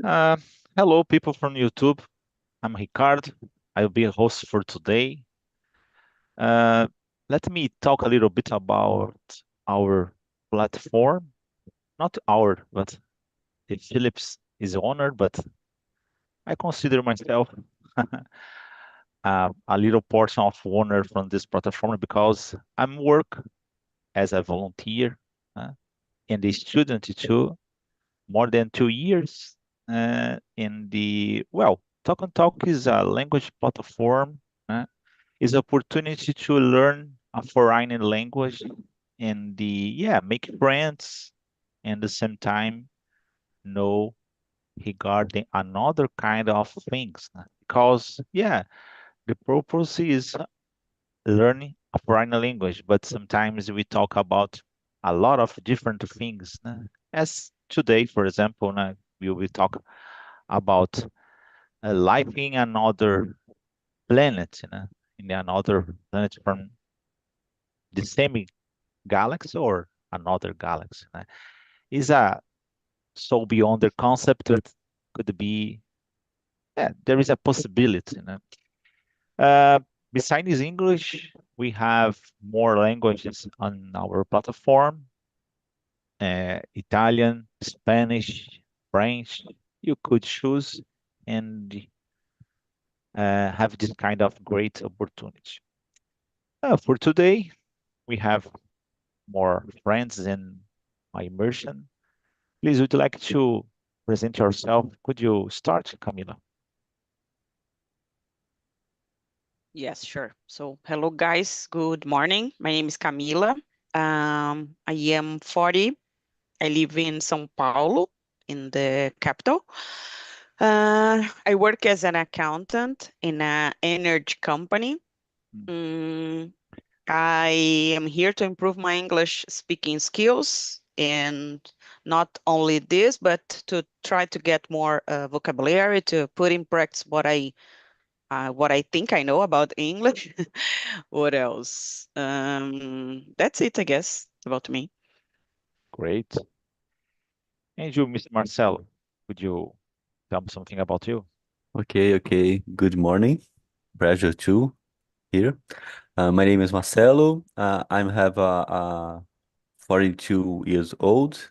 Uh, Hello, people from YouTube. I'm Ricardo. I'll be a host for today. Uh, Let me talk a little bit about our platform. Not our, but if Philips is owner, but I consider myself a little portion of owner from this platform because I'm work as a volunteer uh, and a student too, more than 2 years. In the well, Talk and Talk is a language platform. Is opportunity to learn a foreign language and make friends and at the same time know regarding another kind of things because the purpose is learning a foreign language, but sometimes we talk about a lot of different things, as today, for example, we will talk about life in another planet, in another planet from the same galaxy or another galaxy. Is a so beyond the concept that could be, there is a possibility. Uh, Besides English, we have more languages on our platform: Italian, Spanish, French. You could choose and have this kind of great opportunity. For today, we have more friends in my immersion. Please, would you like to present yourself? Could you start, Camila? Yes, sure. So, hello guys. Good morning. My name is Camila. I am 40. I live in São Paulo, in the capital. I work as an accountant in an energy company. Mm. Mm, I am here to improve my English speaking skills, and not only this, but to try to get more vocabulary to put in practice what I think I know about English. What else? That's it, I guess, about me. Great. And you, Mr. Marcelo, could you tell me something about you? Okay. Good morning. Pleasure to here. My name is Marcelo. I have 42 years old.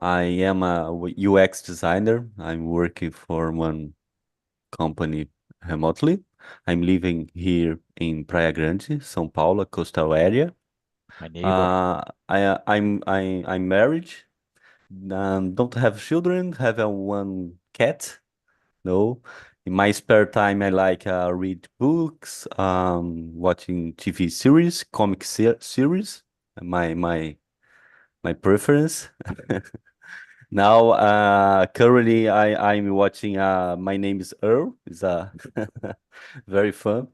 I am a UX designer. I'm working for one company remotely. I'm living here in Praia Grande, São Paulo, coastal area. My neighbor. I'm married. Don't have children. Have a one cat. No. In my spare time, I like read books, watching TV series, comic series. My preference. Now, currently, I'm watching. My name is Earl. It's very fun.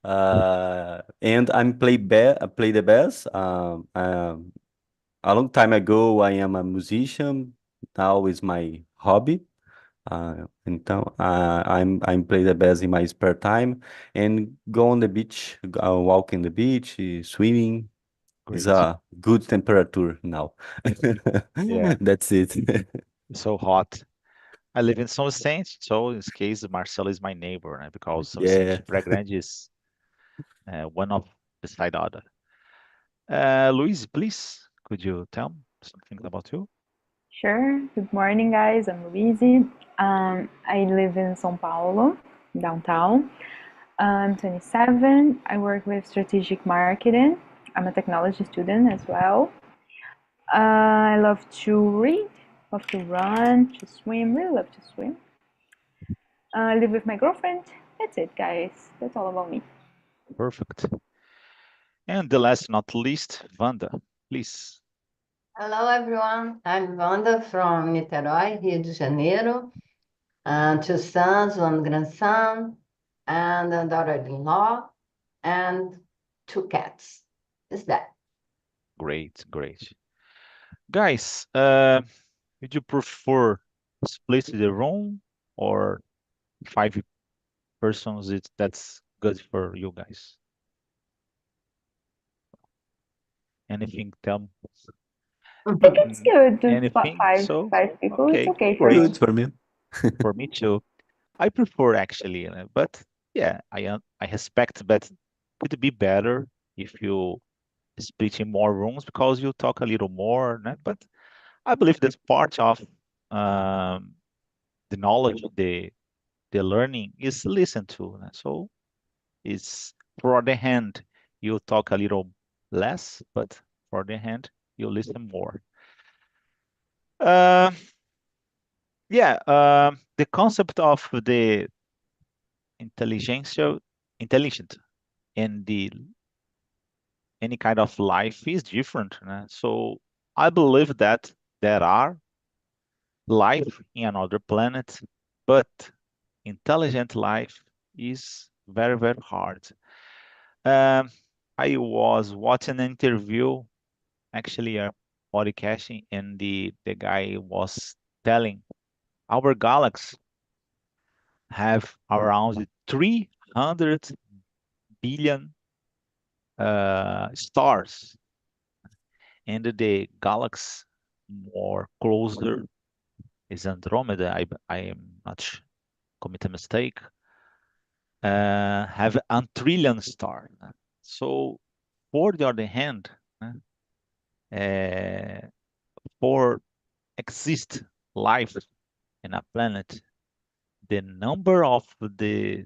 And I'm play the bass. A long time ago, I am a musician. Now is my hobby. Então, I'm play the bass in my spare time and go on the beach, walk in the beach, swimming. It's Great. a good temperature now. Yeah, That's it. it's so hot. I live in São Vicente, so in this case, Marcelo is my neighbor, because São Yeah. Vicente Praia Grande is one of beside the other. Luis, please, could you tell me something about you? Sure. Good morning, guys. I'm Luiz. I live in São Paulo, downtown. I'm 27. I work with strategic marketing. I'm a technology student as well. I love to read, love to run, to swim. Really love to swim. I live with my girlfriend. That's it, guys. That's all about me. Perfect. And the last not least, Vanda, please. Hello, everyone. I'm Wanda from Niterói, Rio de Janeiro. Two sons, one grandson, and a daughter-in-law, and two cats. Is that? Great, great. Guys, would you prefer split the room or five persons? That's good for you guys. Anything? Tell me. I think it's good. Anything? Five So, five people. It's okay, okay for great. me. Good for me. For me too. I prefer actually, but yeah, I respect, but could be better if you split in more rooms because you talk a little more, né? But I believe that's part of um, the knowledge, the learning is listened to, né? So it's for the hand you talk a little less, but for the hand you listen more. Uh, yeah, the concept of the intelligentsia, intelligent and the any kind of life is different, né? So I believe that there are life in another planet, but intelligent life is very, very hard. Um, I was watching an interview, actually a podcasting, and the guy was telling our galaxy have around 300 billion stars, and the galaxy more closer is Andromeda. I am not commit a mistake. Have a trillion star. So, for the other hand, uh, for exist life in a planet, the number of the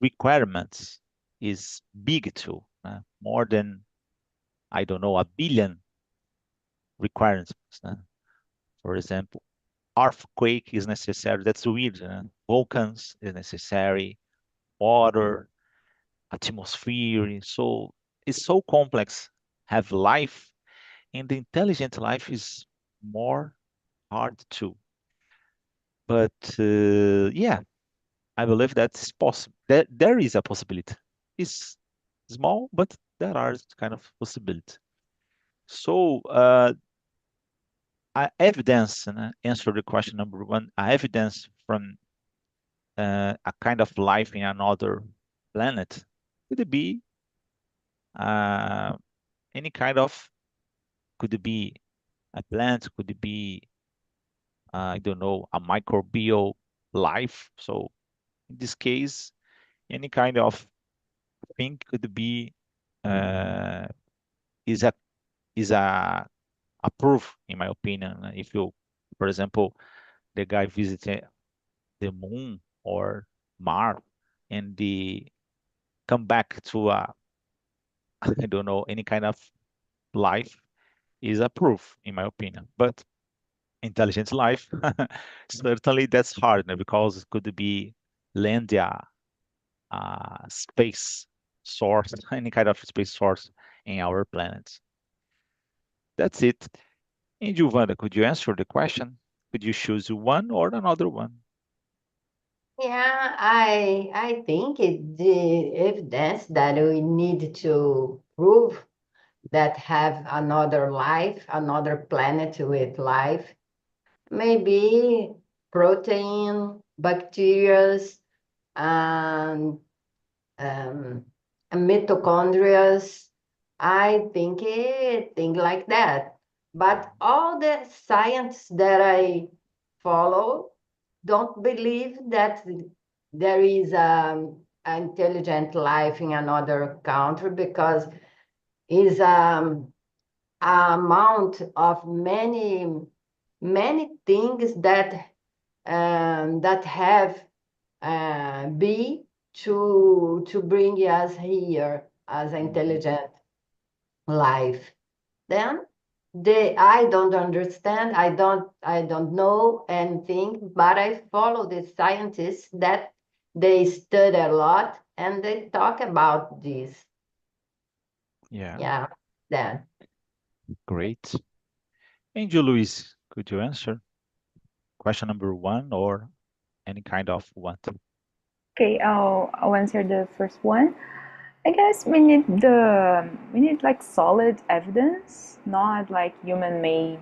requirements is big too, more than I don't know a billion requirements. For example, earthquake is necessary. That's weird. Volcans is necessary. Water, atmosphere. So it's so complex. Have life, and the intelligent life is more hard too. But yeah, I believe that's possible. There is a possibility. It's small, but there are kind of possibility. So evidence, and answer the question number one. Evidence from a kind of life in another planet could it be uh, any kind of could it be a plant, could it be I don't know a microbial life. So in this case, any kind of thing could be uh, is a is a proof, in my opinion. If you, for example, the guy visited the moon or Mars and the come back to a I don't know any kind of life is a proof, in my opinion. But intelligent life, certainly that's hard, because it could be land space source, any kind of space source in our planet. That's it. And Giovanna, could you answer the question? Could you choose one or another one? Yeah, I think the evidence that we need to prove that have another life, another planet with life, maybe protein, bacteria, and um, mitochondria. I think it thing like that. But all the science that I follow don't believe that there is intelligent life in another country because is amount of many things that have be to bring us here as intelligent life. Then I don't understand. I don't know anything, but I follow the scientists that they study a lot and they talk about this. Yeah, Yeah, then. great. And you, Luis, could you answer question number one or any kind of one? Okay, I'll answer the first one. I guess we need like solid evidence, not like human-made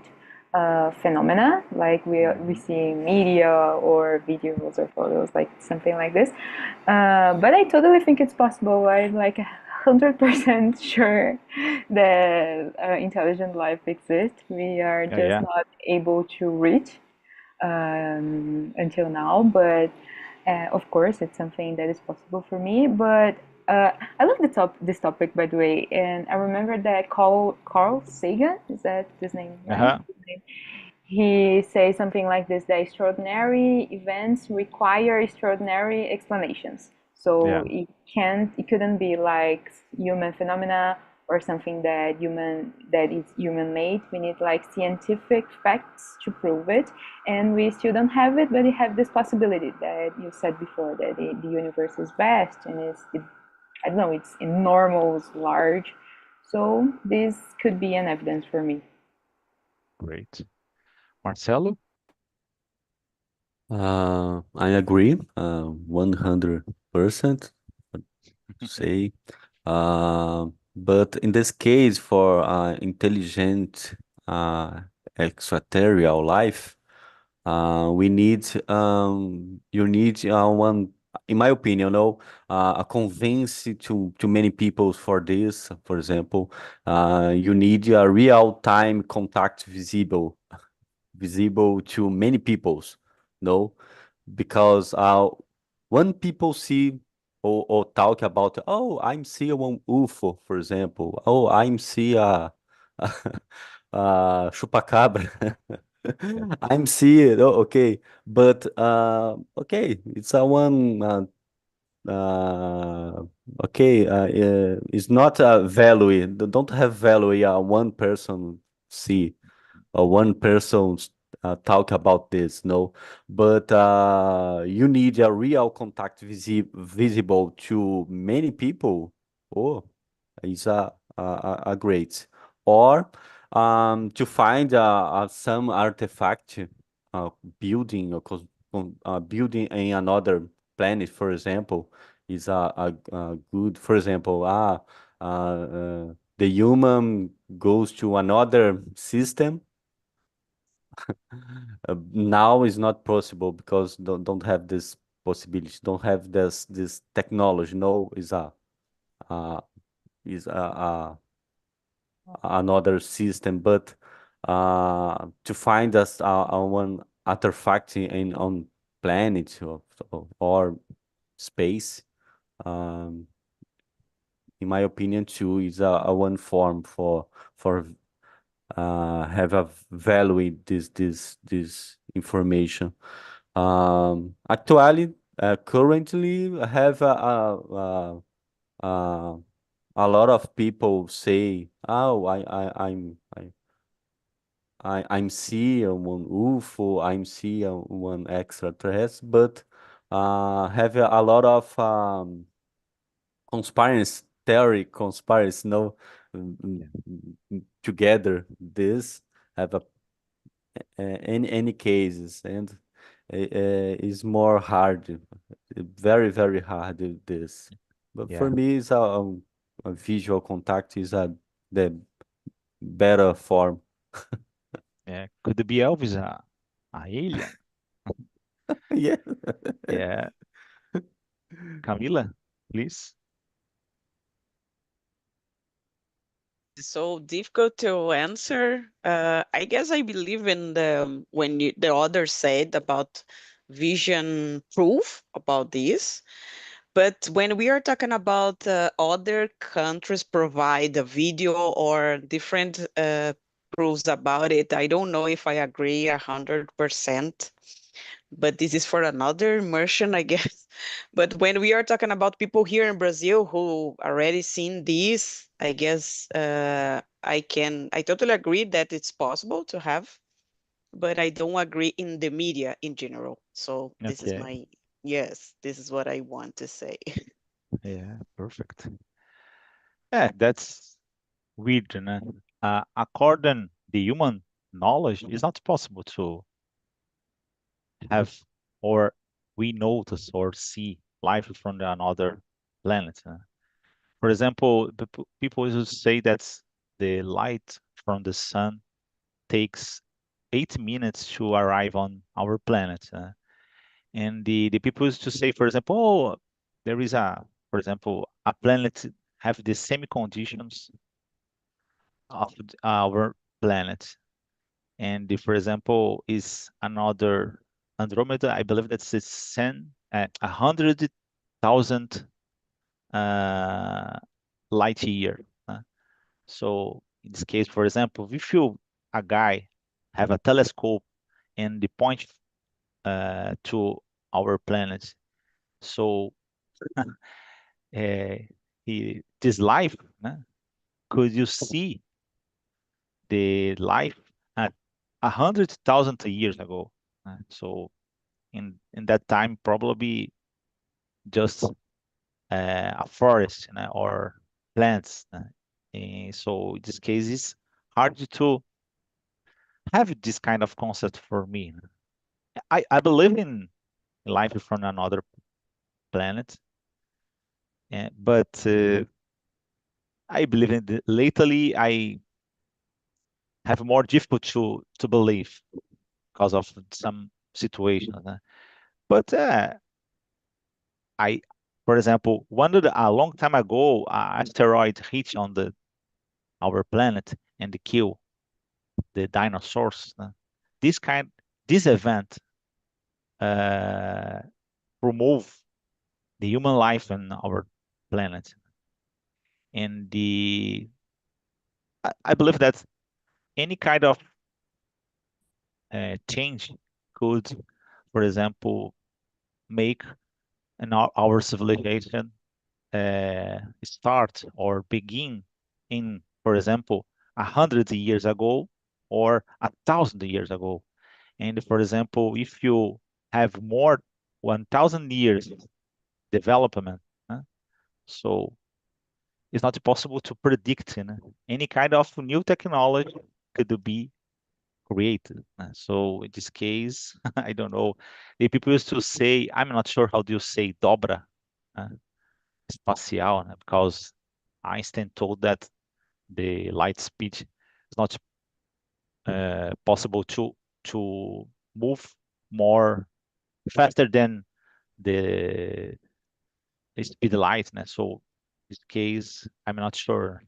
phenomena like we see in media or videos or photos, like something like this. But I totally think it's possible. I'm like 100% sure that intelligent life exists. We are Yeah, just yeah. not able to reach until now, but of course, it's something that is possible for me. But I love this topic, by the way, and I remember that Carl Sagan, is that his name, right? Uh-huh. He says something like this: that extraordinary events require extraordinary explanations. Yeah. So it couldn't be like human phenomena or something that is human made. We need like scientific facts to prove it, and we still don't have it, but we have this possibility that you said before, that the universe is vast and I don't know, it's enormous, large. So this could be an evidence for me. Great. Marcelo? I agree, 100%, say. But in this case, for intelligent extraterrestrial life, we need you need one, in my opinion, no, a convince to many people for this. For example, you need a real-time contact visible to many peoples, no, because when people see or talk about, oh, I'm see one UFO, for example, oh, I'm see a, chupacabra. I'm see it. Oh, okay, but okay, it's a one. Uh, okay, it's not a value. Don't have value. One person see one person talk about this, no, but you need a real contact visible to many people. Oh, is a great. Or to find some artifact, uh, building or building in another planet, for example, is a good. For example, the human goes to another system. Now is not possible because don't have this possibility, don't have this technology. No, uh, is another system, but to find us one artifact in on planet or space, um, in my opinion, too, is a one form for have a value in this information. Actually, currently, I have a lot of people say, "Oh, I'm see one UFO, I'm see one extraterrestrial," but have a lot of conspiracy theory, conspiracy, no, Yeah. together. This have a any cases, and is more hard, very very hard this. But for Yeah. me, it's a visual contact is the better form. Yeah. Could be Elvis a alien? Yeah. Yeah. Camila, please. It's so difficult to answer. I guess I believe in the others said about vision proof about this. But when we are talking about other countries provide a video or different proofs about it, I don't know if I agree 100%. But this is for another immersion, I guess. But when we are talking about people here in Brazil who already seen this, I guess I totally agree that it's possible to have, but I don't agree in the media in general. So this is Okay. my, yes, this is what I want to say. Yeah. Perfect. Yeah, that's weird, né? According the human knowledge, it's not possible to have or we notice or see life from another planet. For example, people used to say that the light from the sun takes 8 minutes to arrive on our planet. And the people used to say, for example, oh, there is for example, a planet have the same conditions of our planet. And for example, is another Andromeda. I believe that's 100,000 light year. So in this case, for example, if a guy have a telescope and the point to our planet, so this life, could you see the life at 100,000 years ago? So in that time, probably just a forest, or plants. So in this case, it's hard to have this kind of concept for me. I believe in life from another planet, but I believe in lately I have more difficult to believe because of some situations. But for example, a long time ago, an asteroid hit on our planet and kill the dinosaurs. This event uh, remove the human life in our planet, and I believe that any kind of change could, for example, make our civilization start or begin in, for example, 100 years ago or 1,000 years ago. And for example, if you have more 1,000 years development, so it's not possible to predict, any kind of new technology could be created. So in this case, I don't know. The people used to say, I'm not sure how do you say dobra, uh, espacial, because Einstein told that the light speed is not possible to move more faster than the speed light. So in this case, I'm not sure.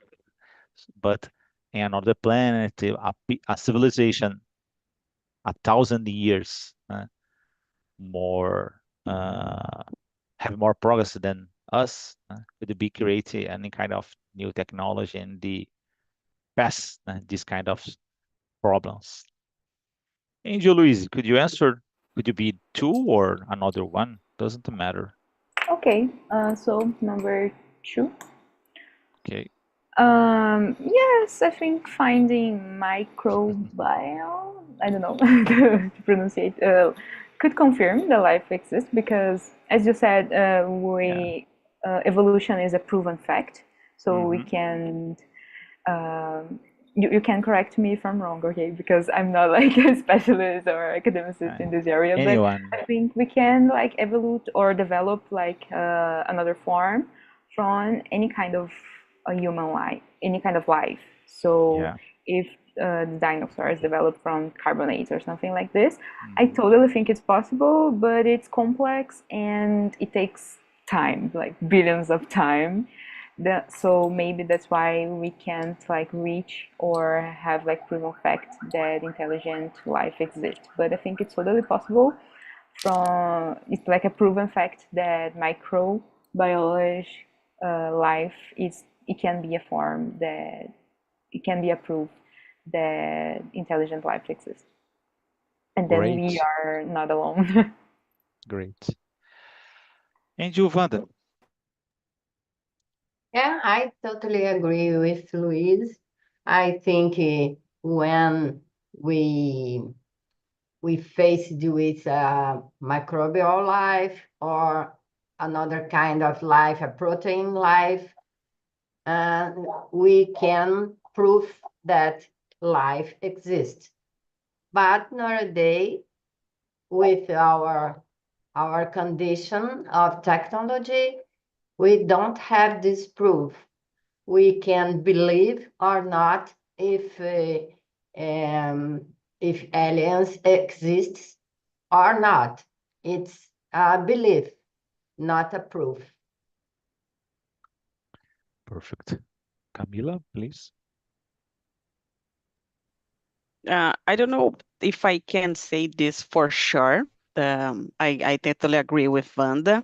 But in another planet, a civilization 1,000 years more have more progress than us, could be creating any kind of new technology and the pass this kind of problems. Angel Luis, could you answer? Could you be two or another one? Doesn't matter. Okay, so number 2. Okay. Yes, I think finding microbiome, I don't know to pronounce it, could confirm that life exists because, as you said, evolution is a proven fact. So we can, you can correct me if I'm wrong, okay? Because I'm not like a specialist or academicist in this area, Anyone? but I think we can like evolve or develop like another form from any kind of a human life, any kind of life. So Yeah. if the dinosaurs developed from carbonates or something like this, I totally think it's possible, but it's complex and it takes time, like billions of time. So maybe that's why we can't like reach or have like proven fact that intelligent life exists. But I think it's totally possible. It's like a proven fact that microbiology life it can be a form that it can be a proof that intelligent life exists, and then we Great. are not alone. Great. Angel Wanda. Yeah, I totally agree with Luis. I think when we faced with microbial life or another kind of life, a protein life, we can prove that life exists. But nowadays, with our condition of technology, we don't have this proof. We can believe or not if aliens exist or not. It's a belief, not a proof. Perfect. Camila, please. I don't know if I can say this for sure. I totally agree with Wanda.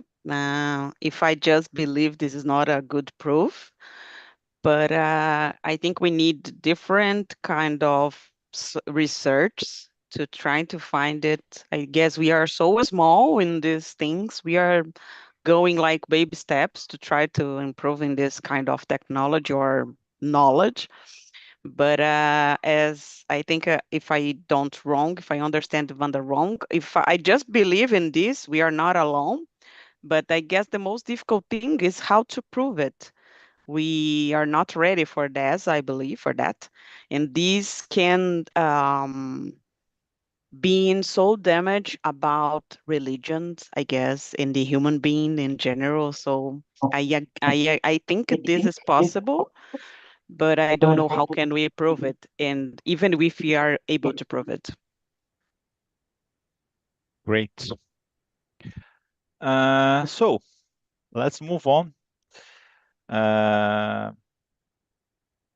If I just believe this is not a good proof, but I think we need different kind of research to try to find it. I guess we are so small in these things. We are going like baby steps to try to improve in this kind of technology or knowledge. But as I think, if I don't wrong, if I understand Wanda wrong, if I just believe in this, we are not alone. But I guess the most difficult thing is how to prove it. We are not ready for this, I believe, for that. And this can being so damaged about religions, I guess, in the human being in general. So I think this is possible, but I don't know how can we prove it, and even if we are able to prove it. Great. So let's move on. Uh,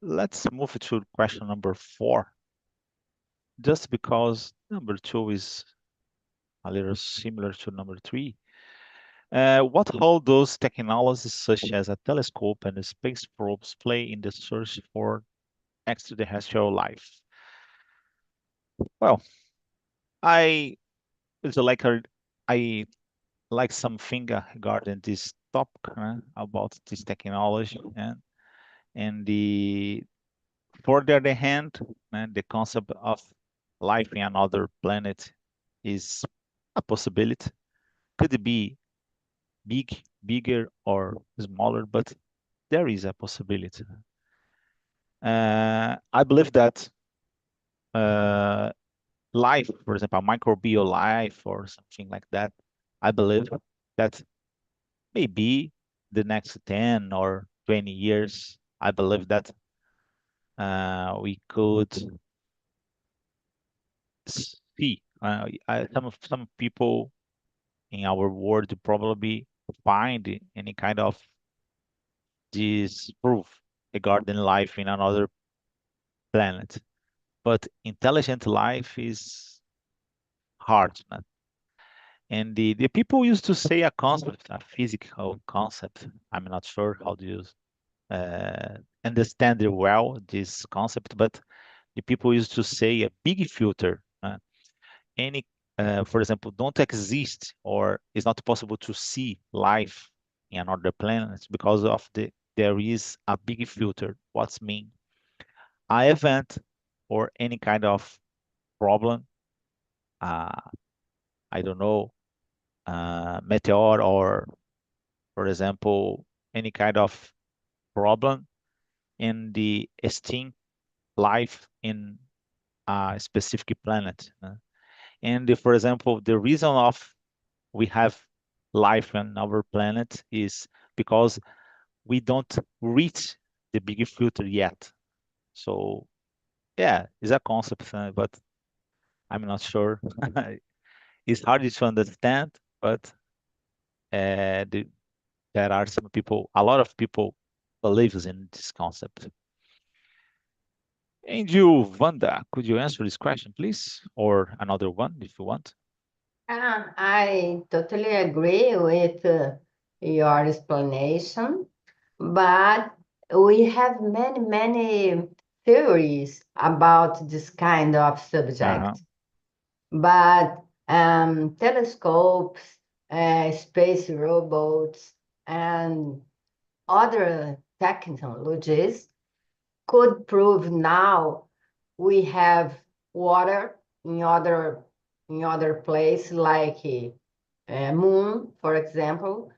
let's move to question number 4. Just because number 2 is a little similar to number 3. What role those technologies such as a telescope and space probes play in the search for extraterrestrial life? Well, I it's like I like something regarding this topic about this technology and the for the other hand, the concept of life in another planet is a possibility. Could it be bigger or smaller, but there is a possibility. I believe that uh, life, for example, microbial life or something like that, I believe that maybe the next 10 or 20 years, I believe that we could see some people in our world probably find any kind of this proof regarding life in another planet. But intelligent life is hard. And the people used to say a concept, a physical concept. I'm not sure how to use understand it well, this concept, but the people used to say a big filter. Any, for example, don't exist or it's not possible to see life in another planet because of there is a big filter. What's mean? An event or any kind of problem, uh, I don't know, meteor or, for example, any kind of problem in the extinct life in a specific planet. And for example, the reason of we have life on our planet is because we don't reach the big filter yet. So yeah, it's a concept, but I'm not sure. It's hard to understand, but the, there are some people, a lot of people believes in this concept. And you, Wanda, could you answer this question, please? Or another one if you want. I totally agree with your explanation, but we have many, many theories about this kind of Uh-huh. subject. But telescopes, space robots, and other technologies could prove now we have water in other place like moon, for example.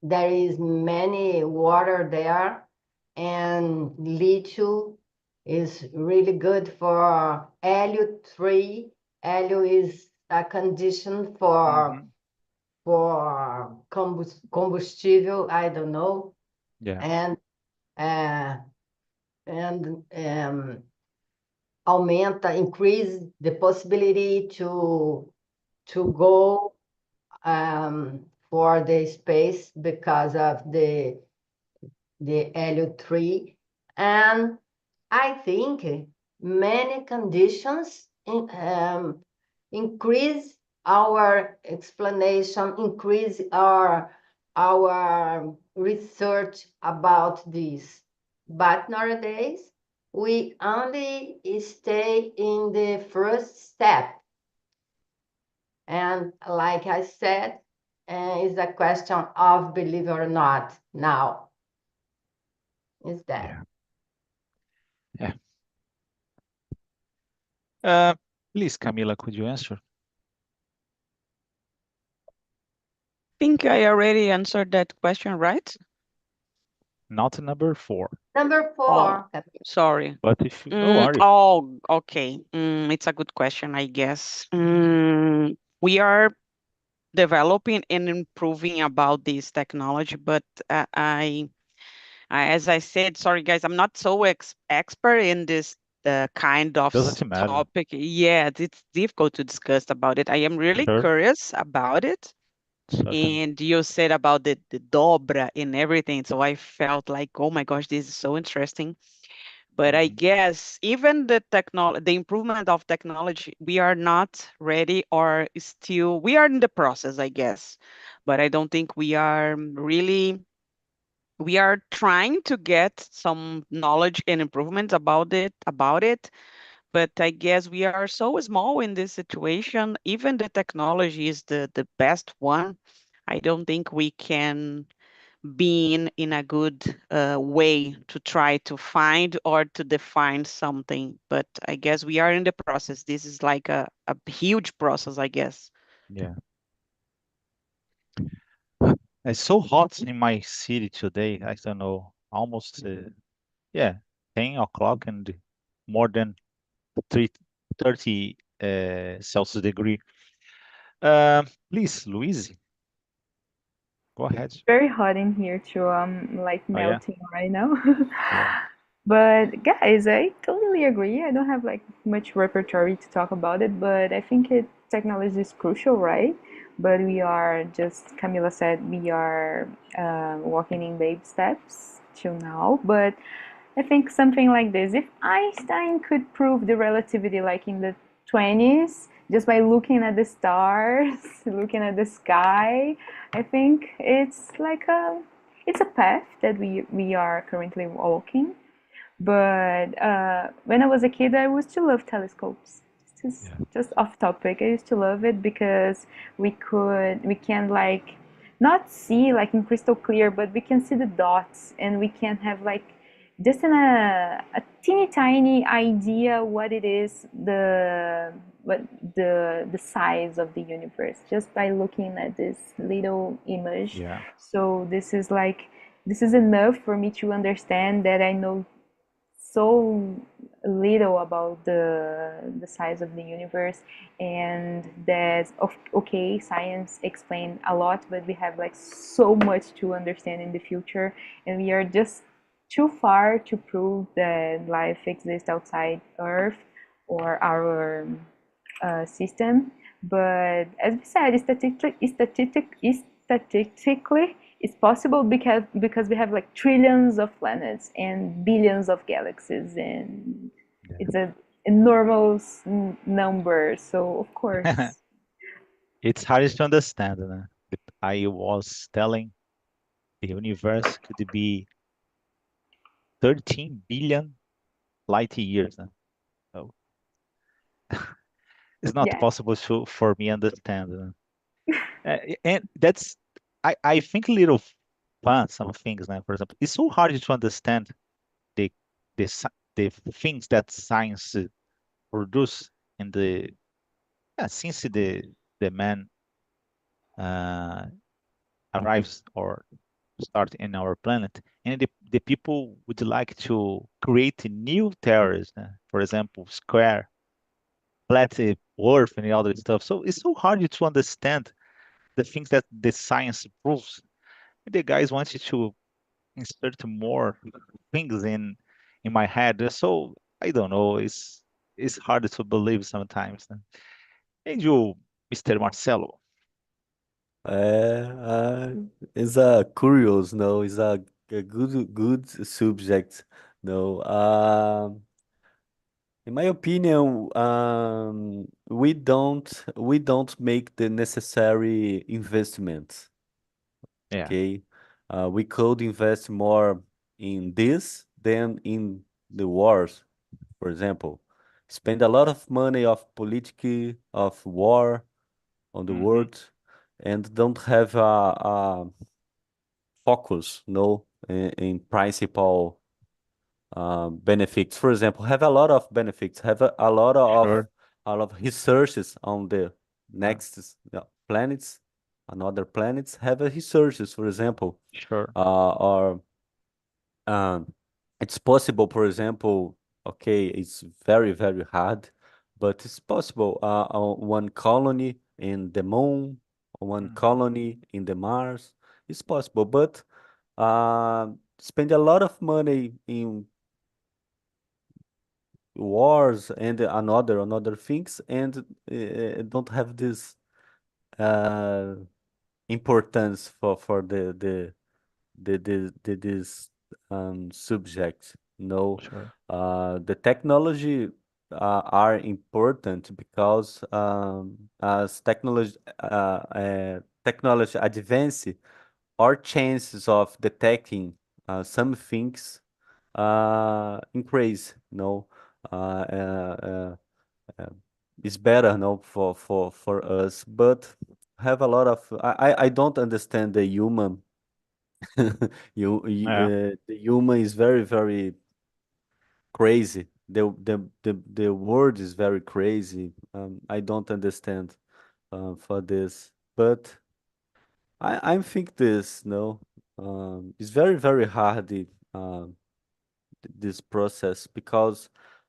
There is many water there, and lithium is really good for Helio 3. Helio is a condition Mm-hmm. for combustível, I don't know, Yeah. and uh, and increase the possibility to go for the space because of the Helio 3. And I think many conditions increase our explanation, increase our research about this. But nowadays, we only stay in the first step. And like I said, it's a question of believe or not now. Is that? Yeah. Yeah. Please, Camila, could you answer? Think I already answered that question, right? Not number 4, Number Oh, 4, sorry. but if you, no worry. Oh, okay. It's a good question, I guess. We are developing and improving about this technology, but as I said, sorry guys, I'm not so expert in this kind of Doesn't matter. topic. Yeah, it's difficult to discuss about it. I am really Sure. curious about it. Certainly. And you said about the dobra and everything, so I felt like, oh my gosh, this is so interesting. But I Mhm. guess even the improvement of technology, we are not ready or still, we are in the process, I guess. But I don't think we are really, we are trying to get some knowledge and improvements about it. But I guess we are so small in this situation. Even the technology is the best one. I don't think we can being in a good way to try to find or to define something. But I guess we are in the process. This is like a huge process, I guess. Yeah. It's so hot in my city today. I don't know, almost yeah, 10 o'clock and more than 330 Celsius degree. Please, Louise, go ahead. Very hot in here too. I'm like Oh yeah, melting right now. yeah, But guys, I totally agree. I don't have like much repertoire to talk about it, but I think technology is crucial, right? But we are just, Camila said, we are walking in baby steps till now. But I think something like this. If Einstein could prove the relativity like in the 20s, just by looking at the stars, looking at the sky, I think it's a path that we are currently walking. But when I was a kid, I used to love telescopes. yeah, Just off topic, I used to love it because we can like not see like in crystal clear, but we can see the dots and we can have like just in a teeny tiny idea what it is what the size of the universe just by looking at this little image. yeah, So this is enough for me to understand that I know so little about the size of the universe, and that okay, science explained a lot, but we have like so much to understand in the future, and we are just too far to prove that life exists outside Earth or our system. But as we said, statistically, it's possible because we have like trillions of planets and billions of galaxies, and yeah. it's an enormous number. So of course, It's hard to understand. But I was telling the universe could be 13 billion light years. So it's not yeah, possible for me understand. And that's I think little fun some things now. For example, it's so hard to understand the the things that science produce in the yeah, since the man uh, arrives or start in our planet, and the people would like to create new theories. For example, square, flat Earth, and all that stuff. So it's so hard to understand the things that the science proves. The guys wanted to insert more things in my head. So I don't know. It's hard to believe sometimes. And you, Mr. Marcelo, It's a curious, no, it's a good subject, no. In my opinion, we don't make the necessary investments. Yeah. Okay, we could invest more in this than in the wars, for example. Spend a lot of money of war on the Hmm. world, and don't have a focus, no, in principal benefits. For example, have a lot of benefits, have Sure. a lot of researches on the Uh, next planets, another planets have a researches, for example, sure. or um, it's possible, for example, okay, it's very, very hard, but it's possible. One colony in the moon, one Hmm. colony in the Mars, it's possible, but spend a lot of money in wars and another things, and don't have this uh, importance for this subject. No, Sure. the technology are important because as technology advance, our chances of detecting some things increase. No, uh, uh, uh, uh, it's better, no, for us, but have a lot of I don't understand the human. Yeah. The human is very, very crazy. The word is very crazy. I don't understand for this, but I think this, no, it's very, very hard this process because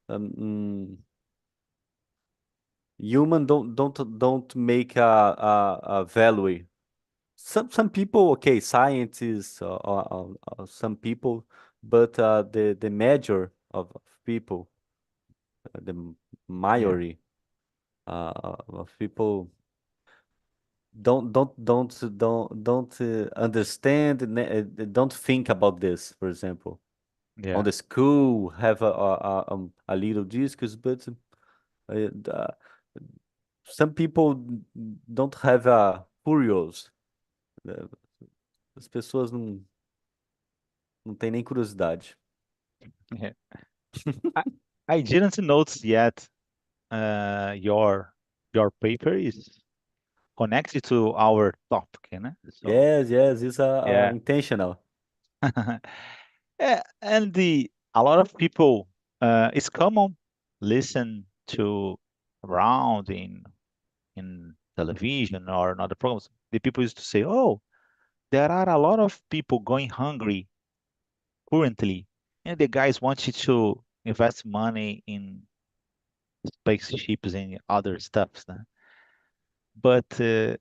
um, mm, human don't make a value. Some people, okay, scientists or some people, but the major of people, the Yeah. majority of people don't understand, don't think about this. For example, on Yeah. the school have a little discourse, but the, some people don't have a curious. eh, As pessoas não têm nem curiosidade. Yeah. I, I didn't notice yet. Your paper is connected to our topic, you know? So Yes, yes, it's yeah. intentional. And the a lot of people, it's common listen to around in television or in other programs. The people used to say, "Oh, there are a lot of people going hungry currently, and the guys want you to invest money in spaceships and other stuff." Né? But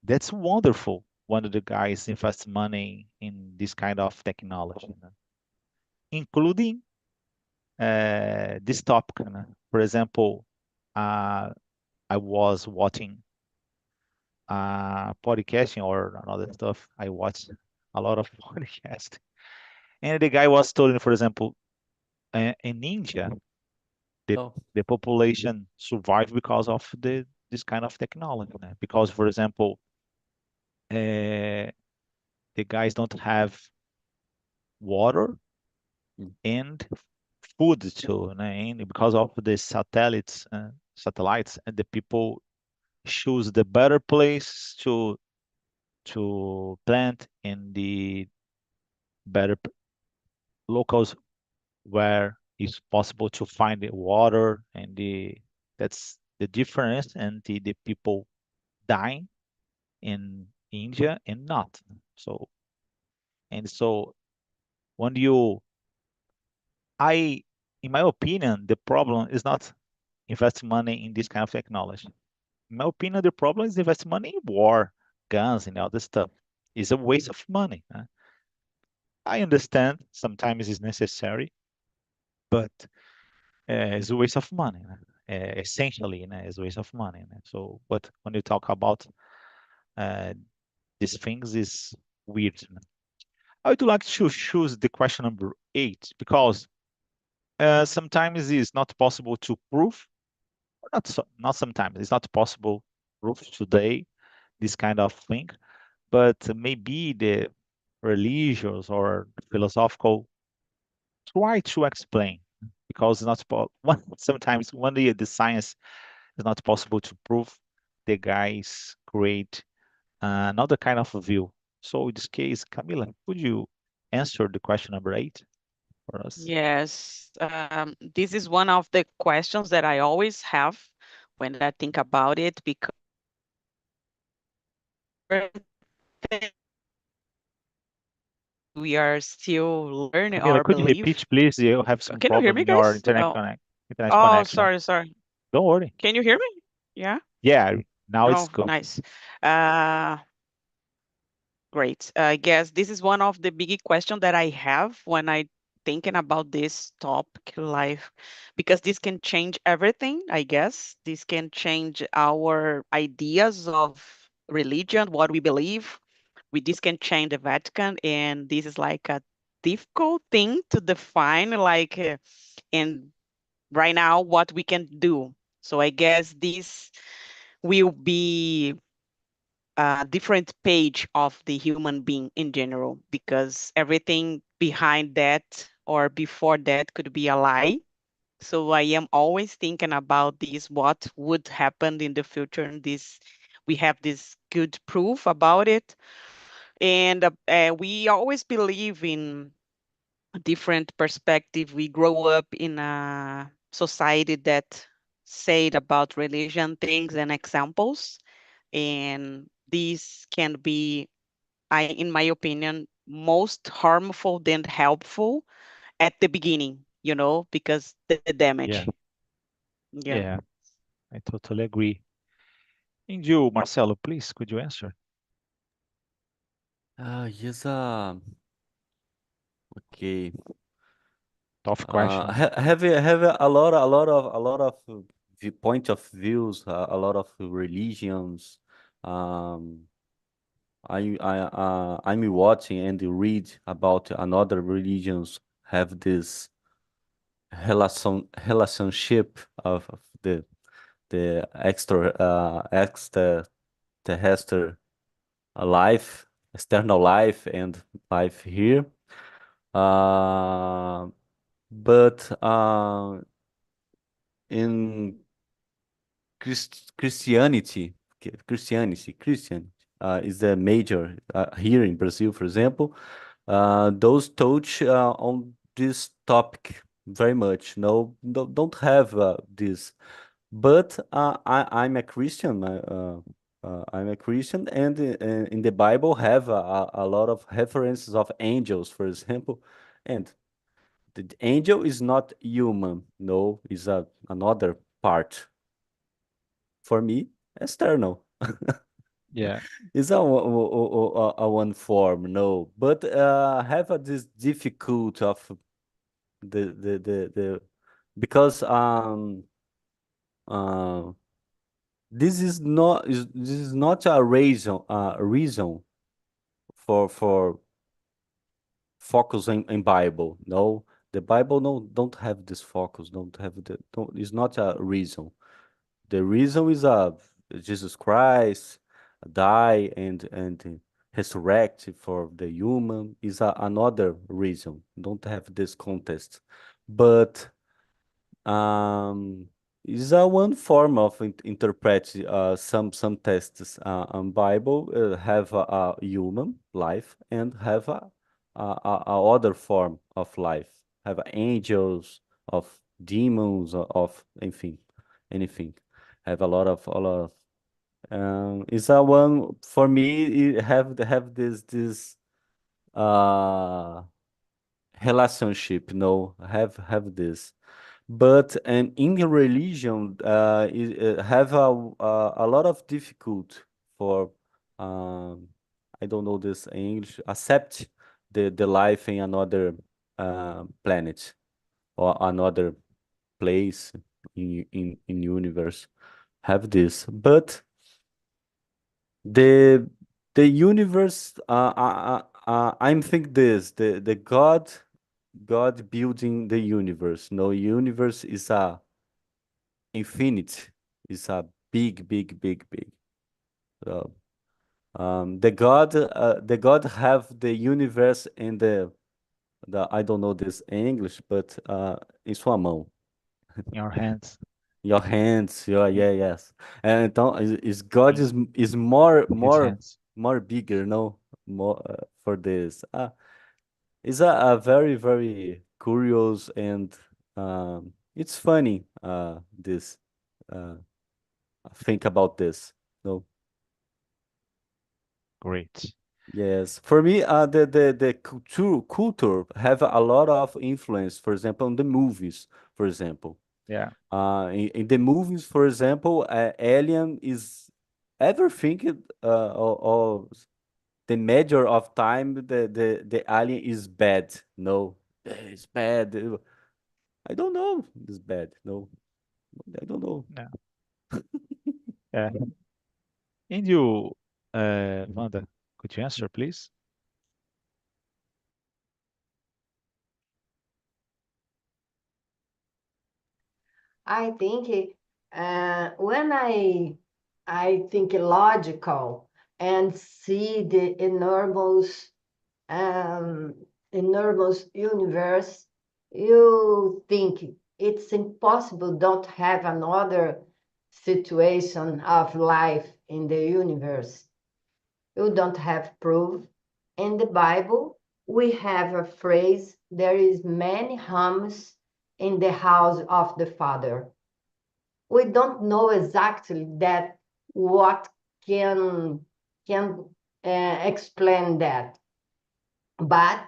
that's wonderful when the guys invest money in this kind of technology, né? Including this topic. Né? For example, uh, I was watching podcasting or another stuff. I watched a lot of podcast, and the guy was telling, for example, in India, the Oh, the population survived because of this kind of technology. Né? Because, for example, uh, the guys don't have water mm, and food too, né? And because of the satellites, and the people choose the better place to plant in the better locals where it's possible to find the water and that's the difference and the people dying in India and not. So and so when you I in my opinion the problem is not invest money in this kind of technology. In my opinion, the problem is invest money in war, guns, and all this stuff. It's a waste of money. I understand sometimes it's necessary, but it's a waste of money. Essentially, it's a waste of money. So, but when you talk about uh, these things, is weird. I would like to choose the question number 8 because Sometimes it's not possible to prove, or not sometimes, it's not possible to prove today this kind of thing, but maybe the religious or philosophical try to explain because it's not sometimes when the science is not possible to prove, the guys create another kind of view. So in this case, Camila, could you answer the question number 8 for us? Yes, this is one of the questions that I always have when I think about it because we are still learning Camila, or could you believe. repeat, please? You have some Can you hear problem me, in your guys? Oh, internet oh, connection. sorry, sorry. Don't worry. Can you hear me? Yeah. Yeah, now it's Oh, good. nice. Uh, Great. I guess this is one of the big questions that I have when I thinking about this topic, life, because this can change everything, I guess. This can change our ideas of religion, what we believe. This can change the Vatican, and this is like a difficult thing to define, like, and right now, what we can do. So I guess this will be a different page of the human being in general, because everything behind that or before that could be a lie. So I am always thinking about this, what would happen in the future, and this we have this good proof about it. And we always believe in a different perspective. We grow up in a society that said about religion things and examples, and these can be, in my opinion, most harmful than helpful at the beginning, because the Yeah, damage. Yeah. yeah, I totally agree. And you, Marcelo, please, could you answer? Yes, okay. Tough question. Have a lot of point of views, a lot of religions. Um, I'm watching and read about another religions have this relationship of the extra terrestrial life, external life, and life here. Uh, but in Christian is the major here in Brazil, for example. Those touch on this topic very much. No, don't have this. But I'm a Christian. I'm a Christian, and in the Bible have a lot of references of angels, for example, and the angel is not human. No, is another part for me, external. Yeah, It's a one form, no, but have this difficult of the because uh, this is not a reason for focus in Bible. No, the Bible no don't have this focus. Don't have the don't. It's not a reason. The reason is Jesus Christ die and resurrect for the human is another reason. Don't have this contest, but um, is one form of interpret some tests on Bible have a human life and have a other form of life. Have angels, of demons, of anything. Have a lot of. Is a one for me. It have this uh relationship. No, have this. But in the religion, have a lot of difficult for um, I don't know this in English, accept the life in another planet or another place in universe. Have this, but the the universe. I'm think this the God. God building the universe. No, universe is a infinite. It's a big, big, big, big. Uh, the God have the universe in the I don't know this in English, but em sua mão. In your hands, Your hands, in, yes. Então, is God in is more in his hands. more bigger, no? More for this. It's a very very curious and it's funny this uh think about this. No. Great. Yes, for me, the culture have a lot of influence. For example, on the movies, for example. Yeah. In the movies, for example, Alien is everything or the measure of time the alien is bad. No, it's bad. I don't know. It's bad. No, I don't know. Yeah. Yeah. And you, Wanda, could you answer, please? I think when I think logical and see the um, enormous universe, you think it's impossible don't have another situation of life in the universe. You don't have proof. In the Bible, we have a phrase, there is many homes in the house of the Father. We don't know exactly that what can explain that, but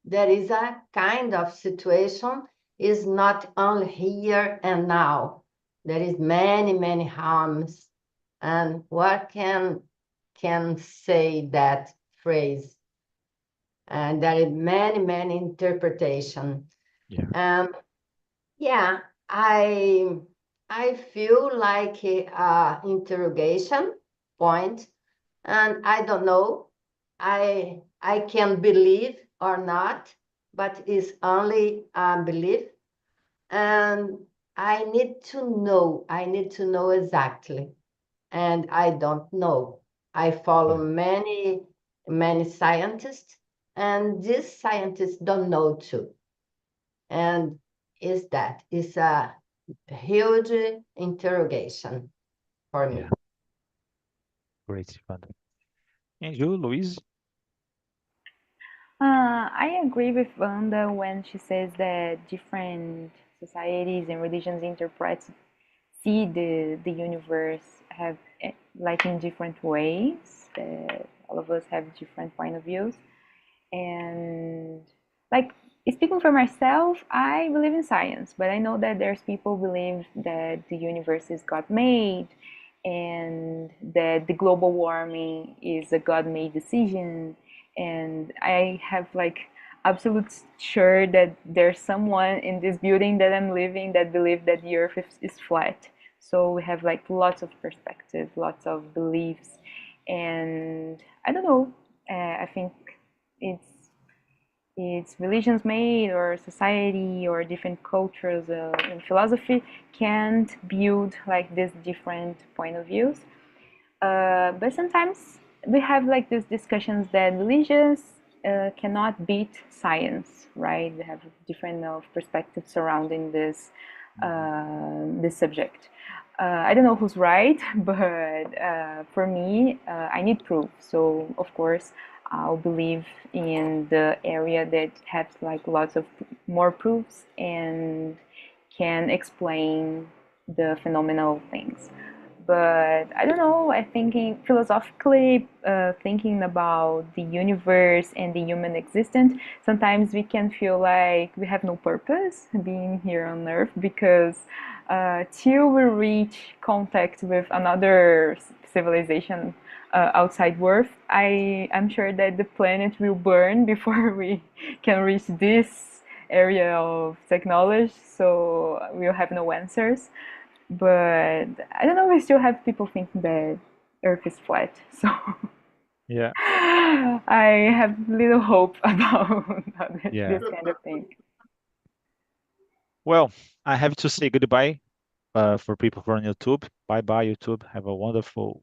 there is a kind of situation is not only here and now. There is many harms, and what can say that phrase? And there is many interpretation. Yeah. Yeah, I feel like a interrogation point, and I don't know. I can believe or not, but it's only a belief, and I need to know. I need to know exactly, and I don't know. I follow Yeah. many scientists, and these scientists don't know too. And is that is a huge interrogation for Yeah. me. Great, Wanda. And you, Luis? I agree with Wanda when she says that different societies and religions interpret see the universe have like in different ways. That all of us have different point of views, and like speaking for myself, I believe in science, but I know that there's people who believe that the universe is God made and that the global warming is a God made decision. And I have like absolute sure that there's someone in this building that I'm living that believe that the earth is flat. So we have like lots of perspective, lots of beliefs, and I don't know. I think it's it's religions made or society or different cultures and philosophy can't build like these different point of views, but sometimes we have like these discussions that religions cannot beat science, right? We have different perspectives surrounding Mhm. this subject. I don't know who's right, but for me, I need proof. So of course, I'll believe in the area that has like lots of more proofs and can explain the phenomenal things. But I don't know. I thinking philosophically, thinking about the universe and the human existence. Sometimes we can feel like we have no purpose being here on Earth because till we reach contact with another civilization outside Earth, I'm sure that the planet will burn before we can reach this area of technology. So we'll have no answers. But I don't know, we still have people thinking that Earth is flat. So Yeah. I have little hope about Yeah. this kind of thing. Well, I have to say goodbye for people from YouTube. Bye bye, YouTube. Have a wonderful